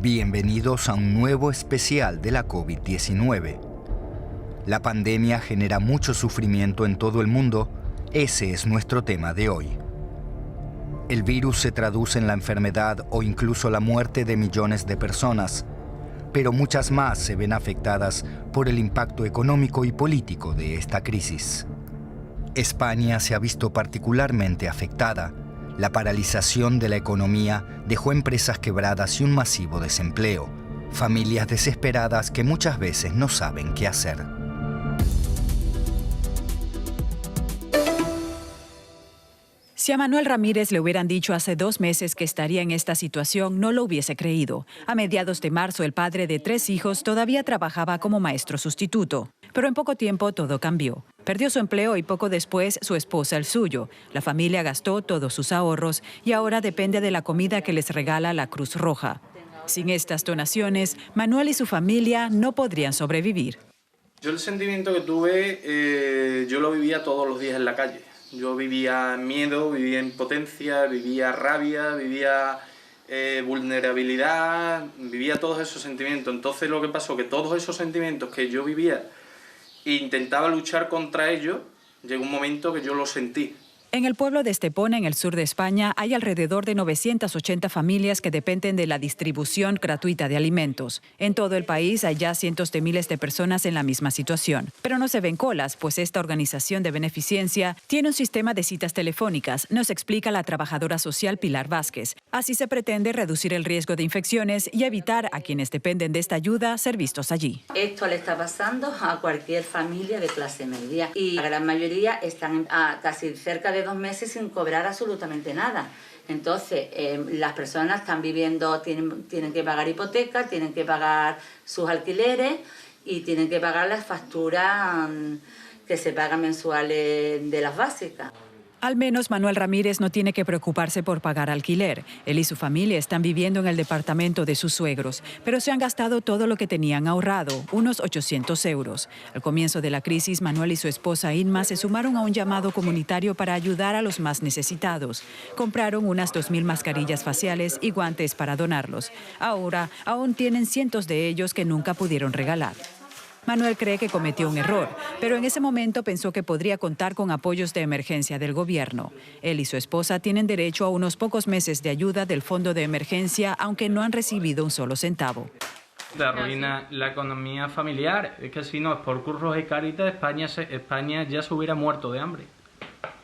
Bienvenidos a un nuevo especial de la COVID-19. La pandemia genera mucho sufrimiento en todo el mundo. Ese es nuestro tema de hoy. El virus se traduce en la enfermedad o incluso la muerte de millones de personas, pero muchas más se ven afectadas por el impacto económico y político de esta crisis. España se ha visto particularmente afectada. La paralización de la economía dejó empresas quebradas y un masivo desempleo, familias desesperadas que muchas veces no saben qué hacer. Si a Manuel Ramírez le hubieran dicho hace 2 meses que estaría en esta situación, no lo hubiese creído. A mediados de marzo, el padre de 3 hijos todavía trabajaba como maestro sustituto. Pero en poco tiempo todo cambió. Perdió su empleo y poco después su esposa el suyo. La familia gastó todos sus ahorros y ahora depende de la comida que les regala la Cruz Roja. Sin estas donaciones, Manuel y su familia no podrían sobrevivir. Yo el sentimiento que tuve, yo lo vivía todos los días en la calle. Yo vivía miedo, vivía impotencia, vivía rabia, vivía vulnerabilidad, vivía todos esos sentimientos. Entonces lo que pasó, que todos esos sentimientos que yo vivía e intentaba luchar contra ellos, llegó un momento que yo lo sentí. En el pueblo de Estepona, en el sur de España, hay alrededor de 980 familias que dependen de la distribución gratuita de alimentos. En todo el país hay ya cientos de miles de personas en la misma situación. Pero no se ven colas, pues esta organización de beneficencia tiene un sistema de citas telefónicas, nos explica la trabajadora social Pilar Vázquez. Así se pretende reducir el riesgo de infecciones y evitar a quienes dependen de esta ayuda ser vistos allí. Esto le está pasando a cualquier familia de clase media y la gran mayoría están casi cerca de 2 meses sin cobrar absolutamente nada. Entonces, las personas están viviendo, tienen que pagar hipoteca, tienen que pagar sus alquileres y tienen que pagar las facturas que se pagan mensuales de las básicas. Al menos Manuel Ramírez no tiene que preocuparse por pagar alquiler. Él y su familia están viviendo en el departamento de sus suegros, pero se han gastado todo lo que tenían ahorrado, unos 800 euros. Al comienzo de la crisis, Manuel y su esposa Inma se sumaron a un llamado comunitario para ayudar a los más necesitados. Compraron unas 2.000 mascarillas faciales y guantes para donarlos. Ahora, aún tienen cientos de ellos que nunca pudieron regalar. Manuel cree que cometió un error, pero en ese momento pensó que podría contar con apoyos de emergencia del gobierno. Él y su esposa tienen derecho a unos pocos meses de ayuda del fondo de emergencia, aunque no han recibido un solo centavo. Te arruina la economía familiar. Es que si no es por Cruz Roja y Cáritas, España ya se hubiera muerto de hambre.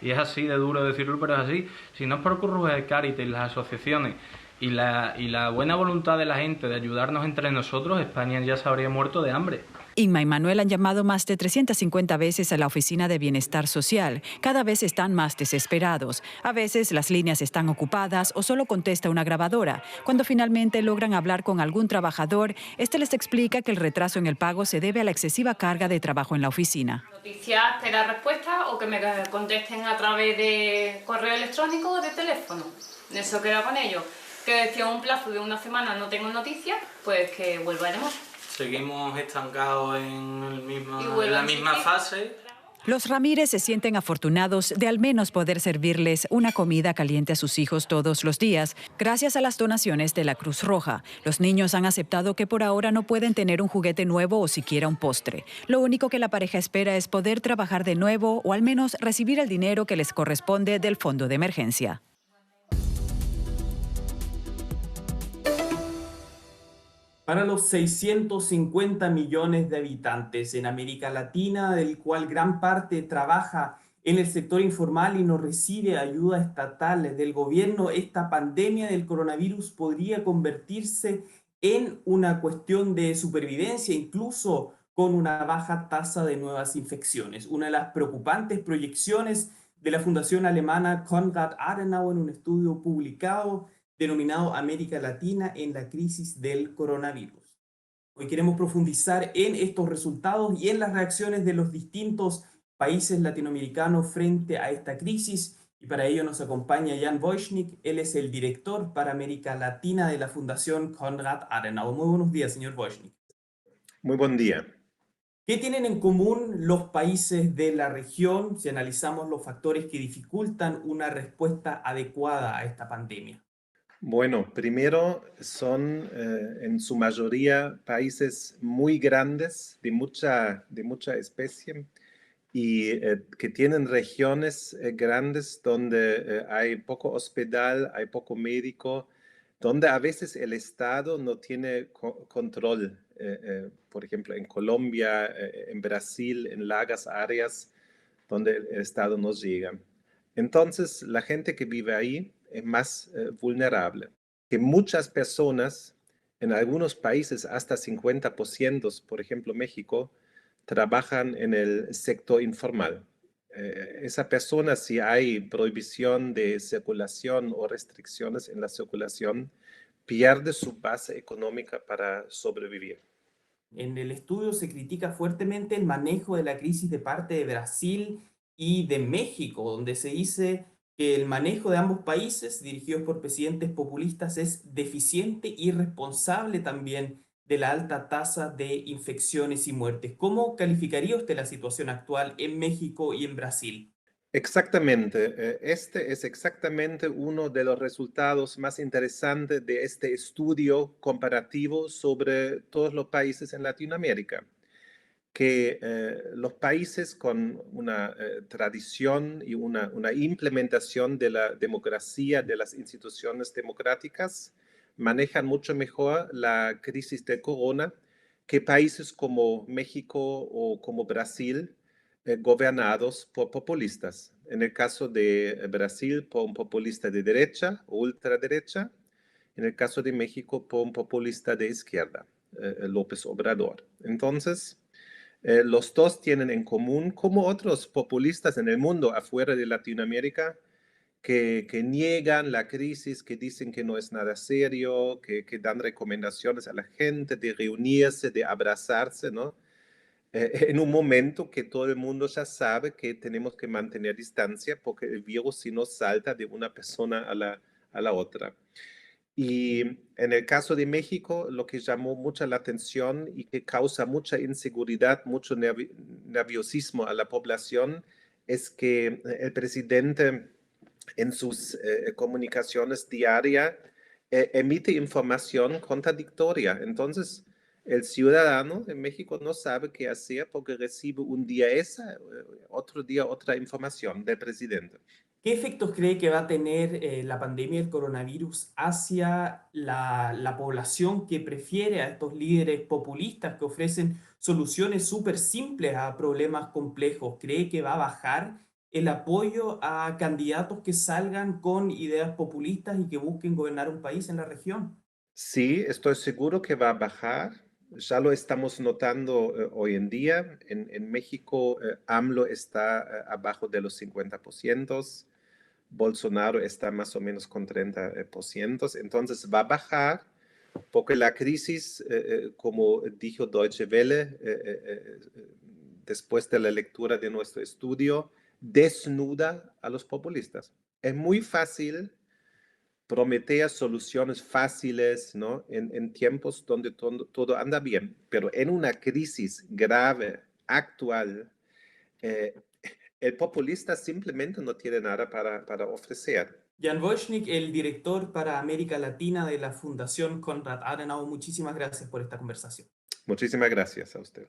Y es así de duro decirlo, pero es así. Si no es por Cruz Roja y Cáritas y las asociaciones y la buena voluntad de la gente de ayudarnos entre nosotros, España ya se habría muerto de hambre. Inma y Manuel han llamado más de 350 veces a la Oficina de Bienestar Social. Cada vez están más desesperados. A veces las líneas están ocupadas o solo contesta una grabadora. Cuando finalmente logran hablar con algún trabajador, este les explica que el retraso en el pago se debe a la excesiva carga de trabajo en la oficina. Noticias te da respuesta o que me contesten a través de correo electrónico o de teléfono. Eso queda con ellos. Que decía un plazo de 1 semana no tengo noticias, pues que volveremos. Seguimos estancados en la misma fase. Los Ramírez se sienten afortunados de al menos poder servirles una comida caliente a sus hijos todos los días, gracias a las donaciones de la Cruz Roja. Los niños han aceptado que por ahora no pueden tener un juguete nuevo o siquiera un postre. Lo único que la pareja espera es poder trabajar de nuevo o al menos recibir el dinero que les corresponde del fondo de emergencia. Para los 650 millones de habitantes en América Latina, del cual gran parte trabaja en el sector informal y no recibe ayuda estatal del gobierno, esta pandemia del coronavirus podría convertirse en una cuestión de supervivencia, incluso con una baja tasa de nuevas infecciones. Una de las preocupantes proyecciones de la fundación alemana Konrad Adenauer en un estudio publicado denominado América Latina en la crisis del coronavirus. Hoy queremos profundizar en estos resultados y en las reacciones de los distintos países latinoamericanos frente a esta crisis, y para ello nos acompaña Jan Wojcik. Él es el director para América Latina de la Fundación Konrad Adenauer. Muy buenos días, señor Wojcik. Muy buen día. ¿Qué tienen en común los países de la región si analizamos los factores que dificultan una respuesta adecuada a esta pandemia? Bueno, primero son en su mayoría países muy grandes, de mucha especie, y que tienen regiones grandes donde hay poco hospital, hay poco médico, donde a veces el Estado no tiene control. Por ejemplo, en Colombia, en Brasil, en largas áreas donde el Estado no llega. Entonces, la gente que vive ahí es más vulnerable. Que muchas personas, en algunos países hasta 50%, por ejemplo México, trabajan en el sector informal. Esa persona, si hay prohibición de circulación o restricciones en la circulación, pierde su base económica para sobrevivir. En el estudio se critica fuertemente el manejo de la crisis de parte de Brasil y de México, donde se dice que el manejo de ambos países, dirigidos por presidentes populistas, es deficiente y responsable también de la alta tasa de infecciones y muertes. ¿Cómo calificaría usted la situación actual en México y en Brasil? Exactamente. Este es exactamente uno de los resultados más interesantes de este estudio comparativo sobre todos los países en Latinoamérica, que los países con una tradición y una implementación de la democracia, de las instituciones democráticas, manejan mucho mejor la crisis de corona que países como México o como Brasil, gobernados por populistas. En el caso de Brasil, por un populista de derecha o ultraderecha. En el caso de México, por un populista de izquierda, López Obrador. Entonces, los dos tienen en común, como otros populistas en el mundo afuera de Latinoamérica, que niegan la crisis, que dicen que no es nada serio, que dan recomendaciones a la gente de reunirse, de abrazarse, ¿no? En un momento que todo el mundo ya sabe que tenemos que mantener distancia porque el virus si no salta de una persona a la otra. Y en el caso de México, lo que llamó mucha la atención y que causa mucha inseguridad, mucho nerviosismo a la población, es que el presidente en sus comunicaciones diarias emite información contradictoria. Entonces, el ciudadano en México no sabe qué hacer porque recibe un día esa, otro día otra información del presidente. ¿Qué efectos cree que va a tener la pandemia del coronavirus hacia la población que prefiere a estos líderes populistas que ofrecen soluciones súper simples a problemas complejos? ¿Cree que va a bajar el apoyo a candidatos que salgan con ideas populistas y que busquen gobernar un país en la región? Sí, estoy seguro que va a bajar. Ya lo estamos notando hoy en día. En México, AMLO está abajo de los 50%. Bolsonaro está más o menos con 30%. Entonces va a bajar porque la crisis, como dijo Deutsche Welle después de la lectura de nuestro estudio, desnuda a los populistas. Es muy fácil prometer soluciones fáciles, ¿no? En tiempos donde todo anda bien, pero en una crisis grave, actual, el populista simplemente no tiene nada para ofrecer. Jan Wojcik, el director para América Latina de la Fundación Konrad Adenauer, muchísimas gracias por esta conversación. Muchísimas gracias a usted.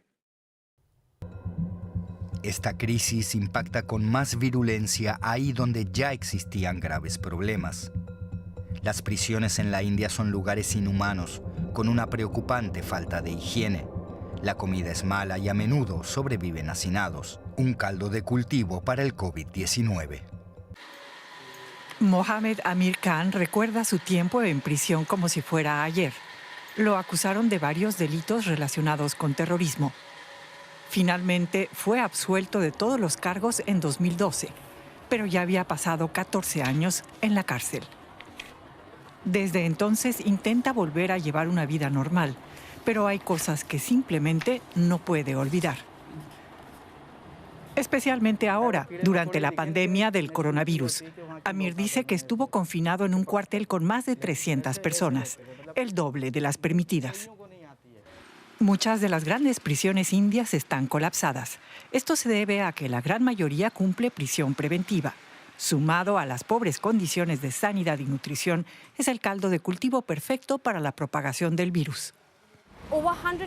Esta crisis impacta con más virulencia ahí donde ya existían graves problemas. Las prisiones en la India son lugares inhumanos, con una preocupante falta de higiene. La comida es mala y a menudo sobreviven hacinados. Un caldo de cultivo para el COVID-19. Mohamed Amir Khan recuerda su tiempo en prisión como si fuera ayer. Lo acusaron de varios delitos relacionados con terrorismo. Finalmente fue absuelto de todos los cargos en 2012, pero ya había pasado 14 años en la cárcel. Desde entonces intenta volver a llevar una vida normal, pero hay cosas que simplemente no puede olvidar. Especialmente ahora, durante la pandemia del coronavirus. Amir dice que estuvo confinado en un cuartel con más de 300 personas, el doble de las permitidas. Muchas de las grandes prisiones indias están colapsadas. Esto se debe a que la gran mayoría cumple prisión preventiva. sumado a las pobres condiciones de sanidad y nutrición, es el caldo de cultivo perfecto para la propagación del virus.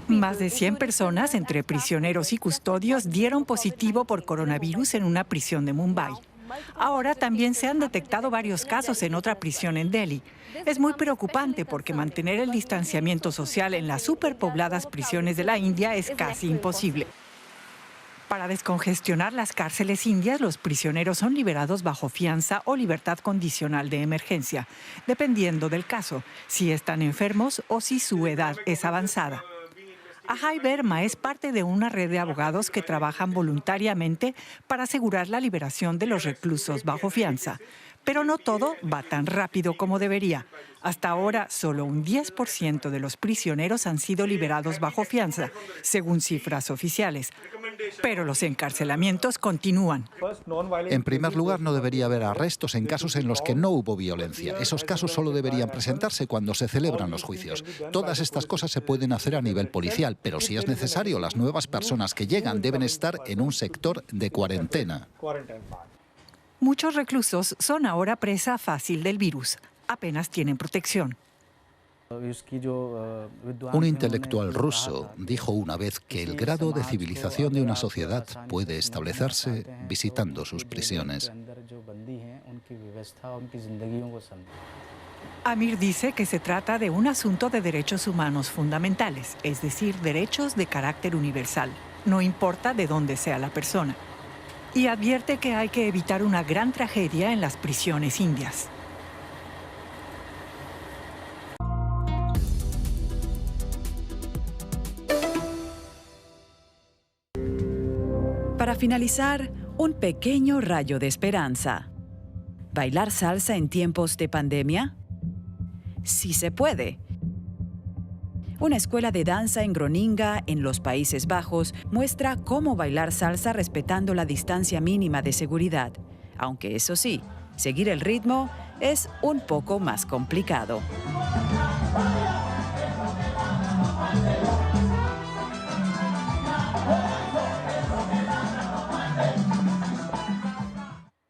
Más de 100 personas, entre prisioneros y custodios, dieron positivo por coronavirus en una prisión de Mumbai. Ahora también se han detectado varios casos en otra prisión en Delhi. Es muy preocupante porque mantener el distanciamiento social en las superpobladas prisiones de la India es casi imposible. Para descongestionar las cárceles indias, los prisioneros son liberados bajo fianza o libertad condicional de emergencia, dependiendo del caso, si están enfermos o si su edad es avanzada. Ajay Verma es parte de una red de abogados que trabajan voluntariamente para asegurar la liberación de los reclusos bajo fianza. Pero no todo va tan rápido como debería. Hasta ahora, solo un 10% de los prisioneros han sido liberados bajo fianza, según cifras oficiales. Pero los encarcelamientos continúan. En primer lugar, no debería haber arrestos en casos en los que no hubo violencia. Esos casos solo deberían presentarse cuando se celebran los juicios. Todas estas cosas se pueden hacer a nivel policial, pero si es necesario, las nuevas personas que llegan deben estar en un sector de cuarentena. Muchos reclusos son ahora presa fácil del virus. Apenas tienen protección. Un intelectual ruso dijo una vez que el grado de civilización de una sociedad puede establecerse visitando sus prisiones. Amir dice que se trata de un asunto de derechos humanos fundamentales, es decir, derechos de carácter universal. No importa de dónde sea la persona. Y advierte que hay que evitar una gran tragedia en las prisiones indias. Para finalizar, un pequeño rayo de esperanza. ¿Bailar salsa en tiempos de pandemia? Sí se puede. Una escuela de danza en Groninga, en los Países Bajos, muestra cómo bailar salsa respetando la distancia mínima de seguridad. Aunque eso sí, seguir el ritmo es un poco más complicado.